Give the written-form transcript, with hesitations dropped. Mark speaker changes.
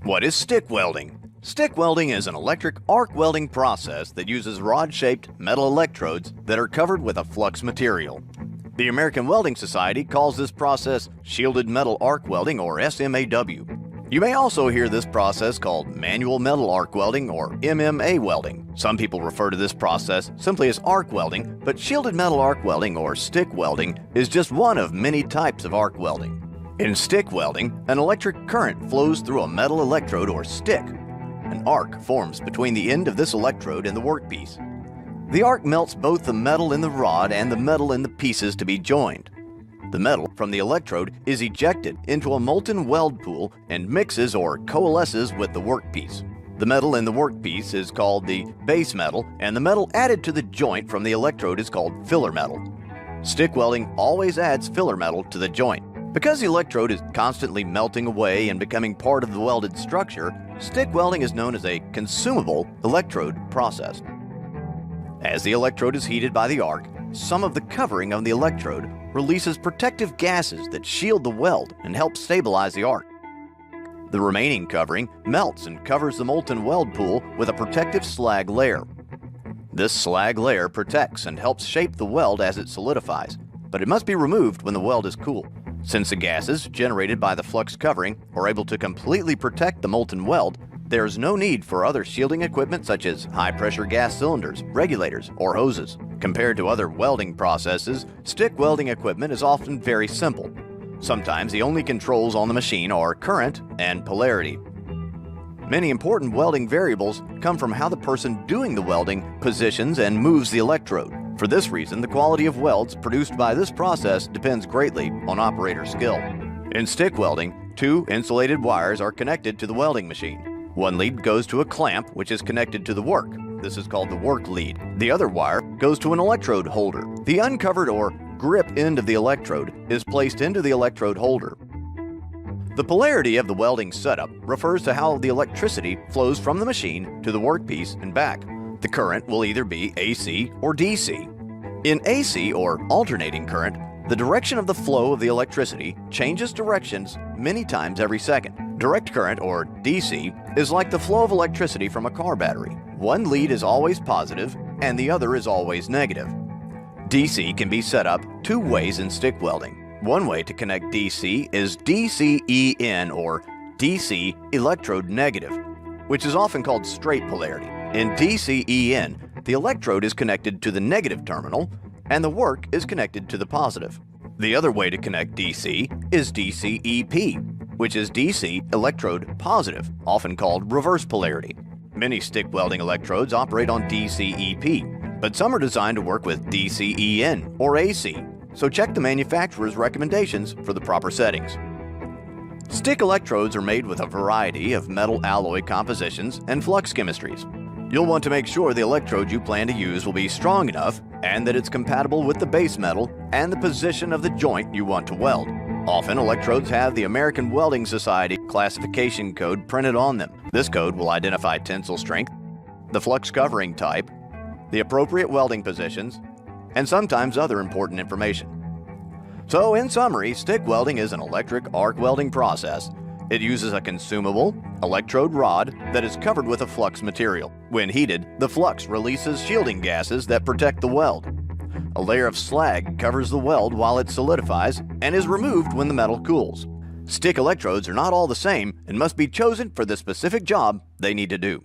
Speaker 1: What is stick welding? Stick welding is an electric arc welding process that uses rod-shaped metal electrodes that are covered with a flux material. The American Welding Society calls this process shielded metal arc welding, or SMAW. You may also hear this process called manual metal arc welding, or MMA welding. Some people refer to this process simply as arc welding, but shielded metal arc welding, or stick welding, is just one of many types of arc welding. In stick welding, an electric current flows through a metal electrode or stick. An arc forms between the end of this electrode and the workpiece. The arc melts both the metal in the rod and the metal in the pieces to be joined. The metal from the electrode is ejected into a molten weld pool and mixes or coalesces with the workpiece. The metal in the workpiece is called the base metal, and the metal added to the joint from the electrode is called filler metal. Stick welding always adds filler metal to the joint. Because the electrode is constantly melting away and becoming part of the welded structure, stick welding is known as a consumable electrode process. As the electrode is heated by the arc, some of the covering of the electrode releases protective gases that shield the weld and help stabilize the arc. The remaining covering melts and covers the molten weld pool with a protective slag layer. This slag layer protects and helps shape the weld as it solidifies, but it must be removed when the weld is cool. Since the gases generated by the flux covering are able to completely protect the molten weld, there is no need for other shielding equipment such as high-pressure gas cylinders, regulators, or hoses. Compared to other welding processes, stick welding equipment is often very simple. Sometimes the only controls on the machine are current and polarity. Many important welding variables come from how the person doing the welding positions and moves the electrode. For this reason, the quality of welds produced by this process depends greatly on operator skill. In stick welding, two insulated wires are connected to the welding machine. One lead goes to a clamp, which is connected to the work. This is called the work lead. The other wire goes to an electrode holder. The uncovered or grip end of the electrode is placed into the electrode holder. The polarity of the welding setup refers to how the electricity flows from the machine to the workpiece and back. The current will either be AC or DC. In AC, or alternating current, the direction of the flow of the electricity changes directions many times every second. Direct current, or DC, is like the flow of electricity from a car battery. One lead is always positive and the other is always negative. DC can be set up two ways in stick welding. One way to connect DC is DCEN, or DC electrode negative, which is often called straight polarity. In DCEN, the electrode is connected to the negative terminal and the work is connected to the positive. The other way to connect DC is DCEP, which is DC electrode positive, often called reverse polarity. Many stick welding electrodes operate on DCEP, but some are designed to work with DCEN or AC, so check the manufacturer's recommendations for the proper settings. Stick electrodes are made with a variety of metal alloy compositions and flux chemistries. You'll want to make sure the electrode you plan to use will be strong enough and that it's compatible with the base metal and the position of the joint you want to weld. Often, electrodes have the American Welding Society classification code printed on them. This code will identify tensile strength, the flux covering type, the appropriate welding positions, and sometimes other important information. So, in summary, stick welding is an electric arc welding process. It uses a consumable electrode rod that is covered with a flux material. When heated, the flux releases shielding gases that protect the weld. A layer of slag covers the weld while it solidifies and is removed when the metal cools. Stick electrodes are not all the same and must be chosen for the specific job they need to do.